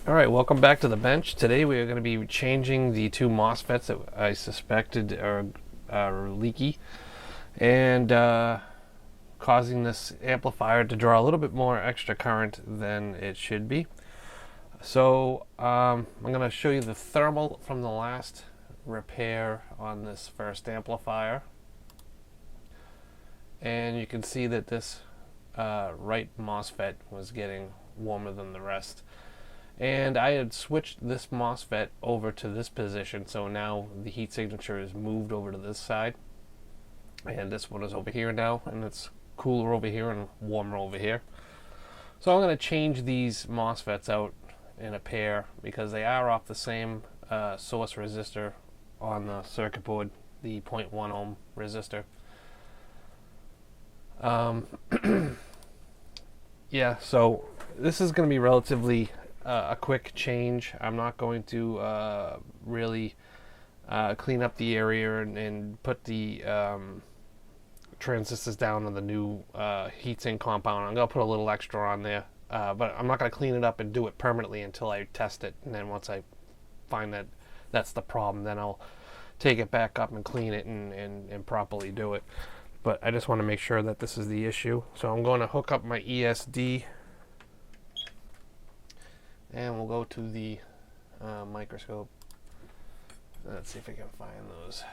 Alright, welcome back to the bench. Today we are going to be changing the two MOSFETs that I suspected are leaky and causing this amplifier to draw a little bit more extra current than it should be. So I'm going to show you the thermal from the last repair on this first amplifier. And you can see that this right MOSFET was getting warmer than the rest. And I had switched this MOSFET over to this position, so now the heat signature is moved over to this side. And this one is over here now, and it's cooler over here and warmer over here. So I'm going to change these MOSFETs out in a pair because they are off the same source resistor on the circuit board, the 0.1 ohm resistor. Yeah, so this is going to be relatively a quick change. I'm not going to really clean up the area and put the transistors down on the new heatsink compound. I'm going to put a little extra on there, but I'm not going to clean it up and do it permanently until I test it. And then once I find that that's the problem, then I'll take it back up and clean it and properly do it. But I just want to make sure that this is the issue. So I'm going to hook up my ESD. And we'll go to the microscope. Let's see if I can find those.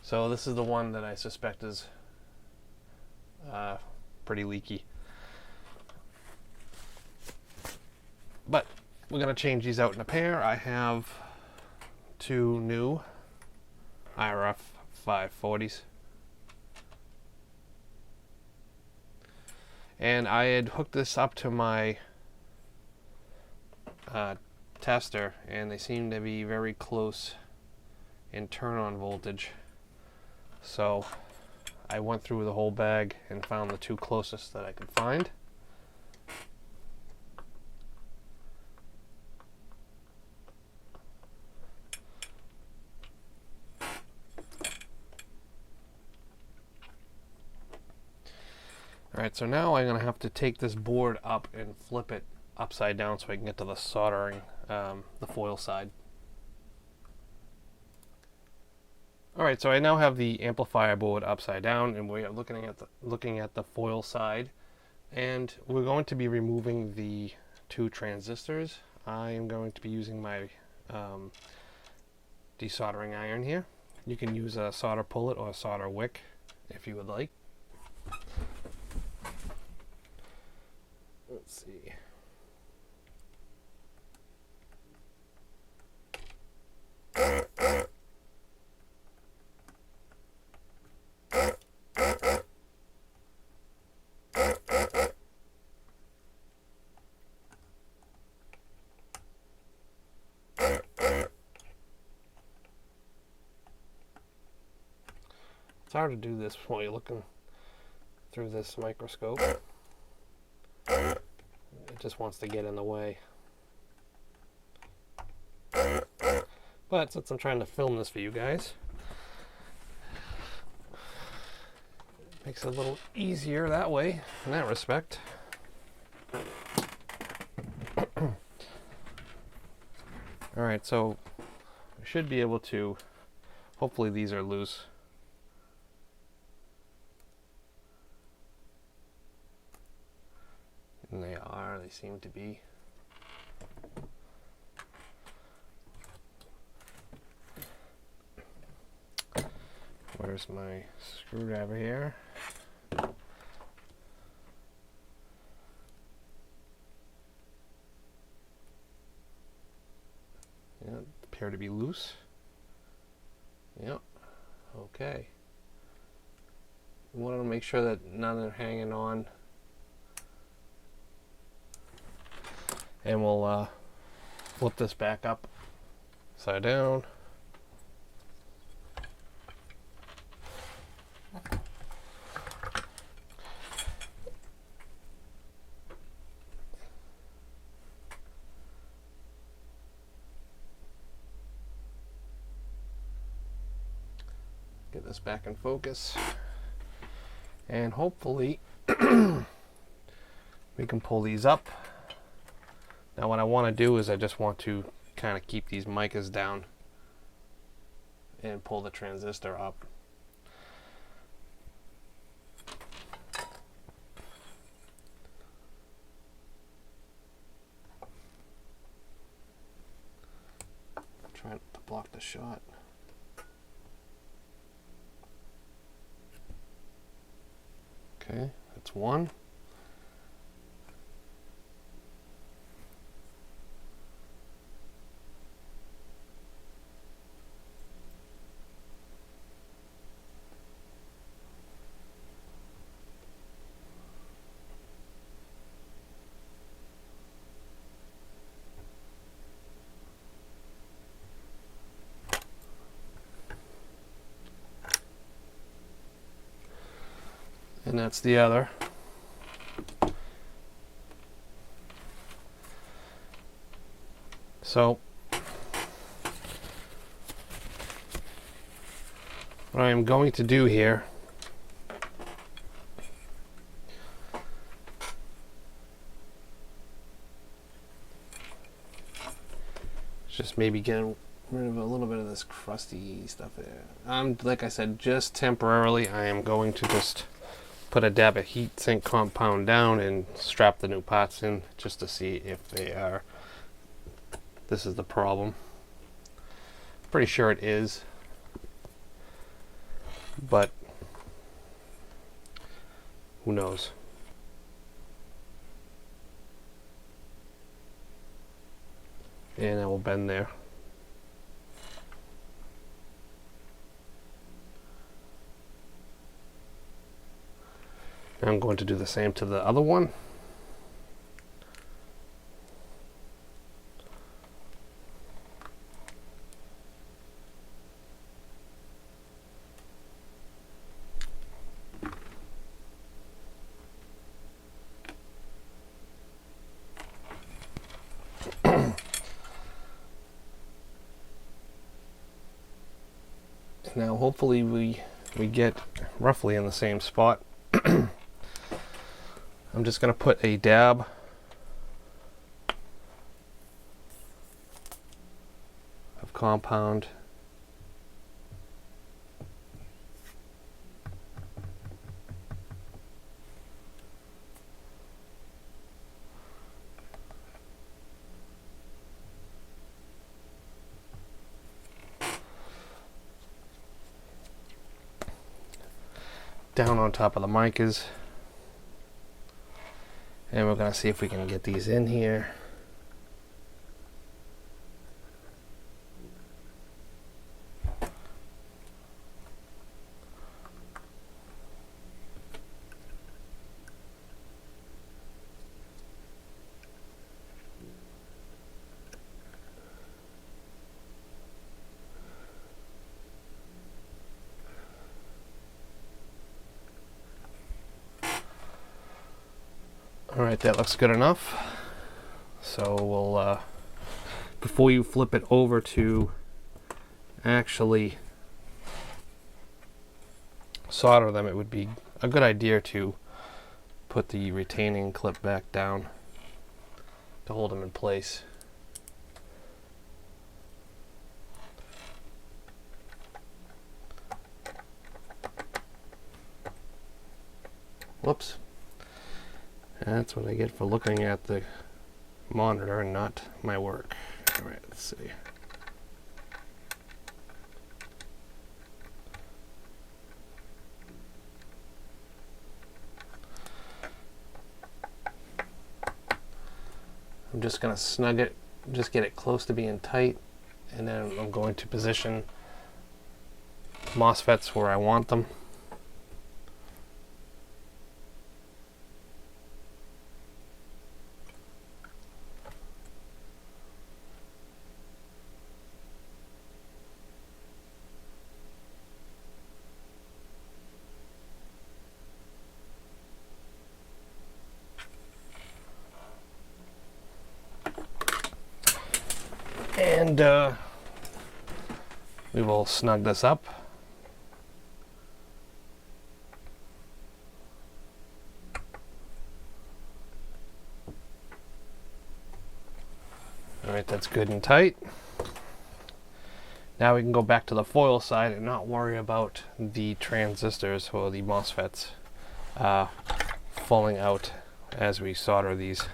So this is the one that I suspect is pretty leaky. But we're going to change these out in a pair. I have two new IRF 540s. And I had hooked this up to my tester, and they seem to be very close in turn-on voltage. So I went through the whole bag and found the two closest that I could find. Alright, so now I'm going to have to take this board up and flip it upside down so I can get to the soldering, the foil side. Alright, so I now have the amplifier board upside down, and we are looking at the foil side. And we're going to be removing the two transistors. I am going to be using my desoldering iron here. You can use a solder pullet or a solder wick if you would like. Let's see. It's hard to do this while you're looking through this microscope. It just wants to get in the way. But since I'm trying to film this for you guys, it makes it a little easier that way, in that respect. Alright, so I should be able to, hopefully these are loose. And they are, they seem to be. Where's my screwdriver here? Yeah, appear to be loose. Yep. Okay. We want to make sure that none are hanging on. And we'll flip this back up, upside down. Get this back in focus. And hopefully We can pull these up. Now what I want to do is I just want to kind of keep these micas down and pull the transistor up. Trying to block the shot. Okay, that's one. And that's the other. So what I am going to do here is just maybe getting rid of a little bit of this crusty stuff there. Like I said, just temporarily I am going to just put a dab of heat sink compound down and strap the new parts in just to see if this is the problem. Pretty sure it is, but who knows. And I will bend there. I'm going to do the same to the other one. Now hopefully we get roughly in the same spot. I'm just going to put a dab of compound down on top of the micas. And we're going to see if we can get these in here. Alright, that looks good enough. So we'll, before you flip it over to actually solder them, it would be a good idea to put the retaining clip back down to hold them in place. Whoops. That's what I get for looking at the monitor and not my work. All right, let's see. I'm just going to snug it, just get it close to being tight, and then I'm going to position MOSFETs where I want them. And we will snug this up. Alright, that's good and tight. Now we can go back to the foil side and not worry about the transistors or the MOSFETs falling out as we solder these.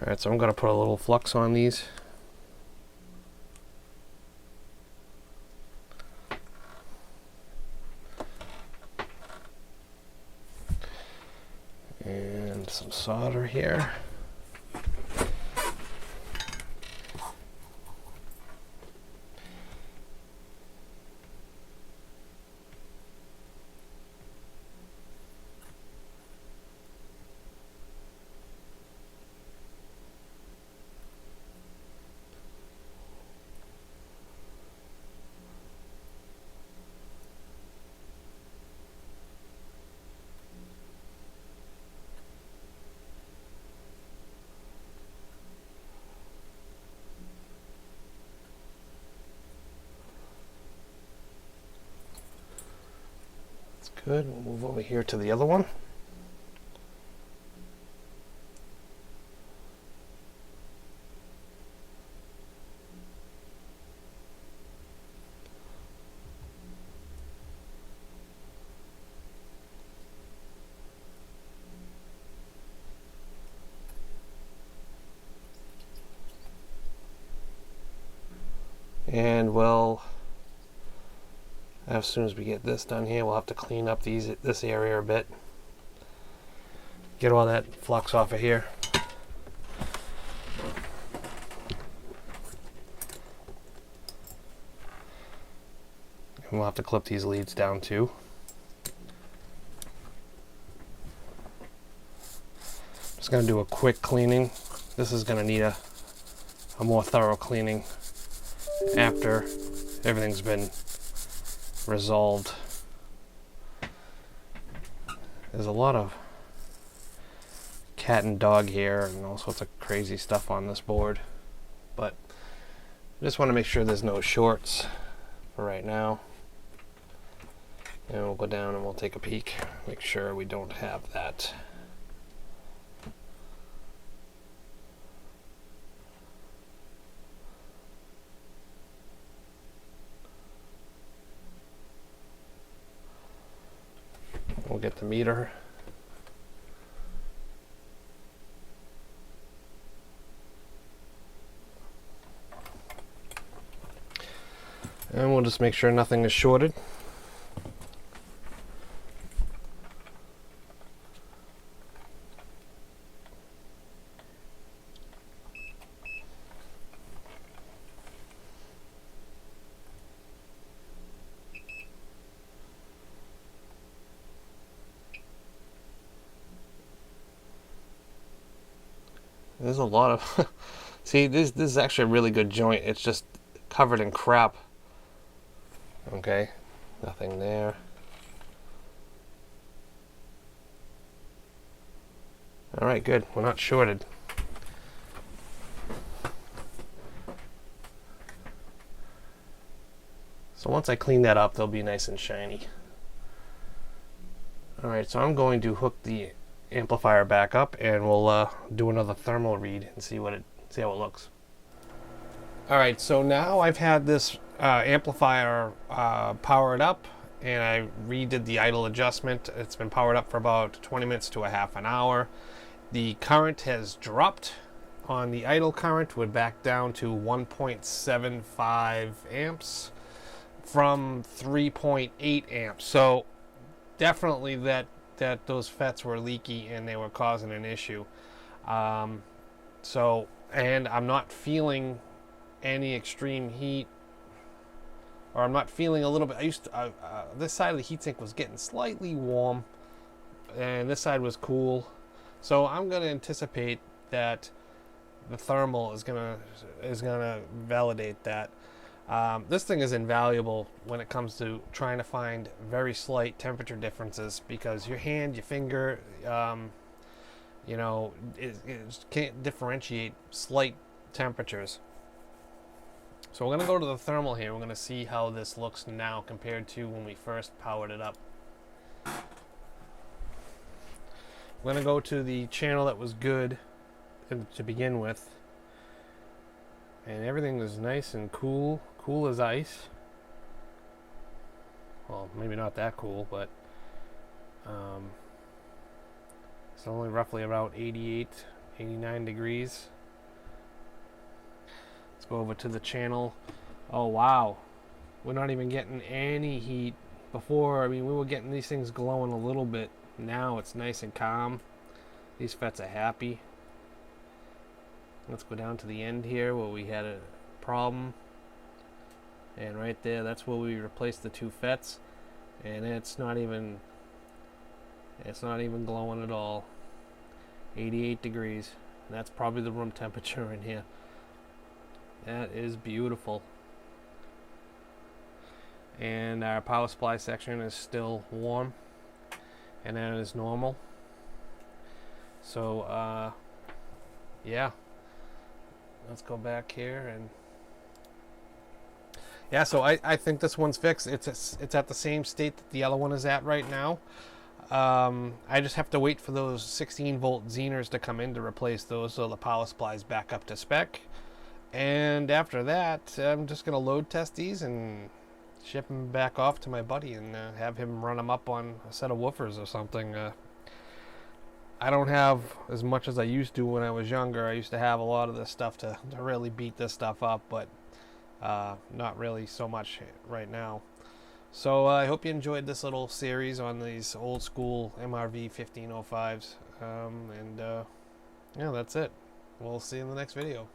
Alright, so I'm going to put a little flux on these. And some solder here. Good, we'll move over here to the other one. And well, as soon as we get this done here, we'll have to clean up this area a bit. Get all that flux off of here. And we'll have to clip these leads down too. Just going to do a quick cleaning. This is going to need a more thorough cleaning after everything's been resolved. There's a lot of cat and dog hair and all sorts of crazy stuff on this board, but I just want to make sure there's no shorts for right now. And we'll go down and we'll take a peek, make sure we don't have that. We'll get the meter. And we'll just make sure nothing is shorted. There's a lot of see, this is actually a really good joint. It's just covered in crap. Okay, nothing there. All right, good. We're not shorted. So once I clean that up, they'll be nice and shiny. All right, so I'm going to hook the amplifier back up, and we'll do another thermal read and see how it looks. All right, so now I've had this amplifier powered up, and I redid the idle adjustment. It's been powered up for about 20 minutes to a half an hour. The current has dropped on the idle current. We're back down to 1.75 amps from 3.8 amps. So definitely that those FETs were leaky and they were causing an issue. And I'm not feeling any extreme heat, or I'm not feeling a little bit. This side of the heatsink was getting slightly warm, and this side was cool. So I'm going to anticipate that the thermal is gonna validate that. This thing is invaluable when it comes to trying to find very slight temperature differences, because your hand, your finger, it can't differentiate slight temperatures. So we're going to go to the thermal here. We're going to see how this looks now compared to when we first powered it up. We're going to go to the channel that was good to begin with. And everything was nice and cool. Cool as ice. Well, maybe not that cool, but it's only roughly about 88, 89 degrees. Let's go over to the channel. Oh wow, we're not even getting any heat. Before, I mean, we were getting these things glowing a little bit. Now it's nice and calm. These FETs are happy. Let's go down to the end here where we had a problem. And right there, that's where we replaced the two FETs. And it's not even glowing at all. 88 degrees. And that's probably the room temperature in here. That is beautiful. And our power supply section is still warm, and that is normal. So yeah, let's go back here. And yeah, so I think this one's fixed. It's at the same state that the other one is at right now. I just have to wait for those 16 volt Zeners to come in to replace those, so the power supply is back up to spec. And after that, I'm just gonna load test these and ship them back off to my buddy and have him run them up on a set of woofers or something. I don't have as much as I used to when I was younger. I used to have a lot of this stuff to really beat this stuff up, but not really so much right now. So I hope you enjoyed this little series on these old school Mrv-1505s. Yeah, that's it. We'll see you in the next video.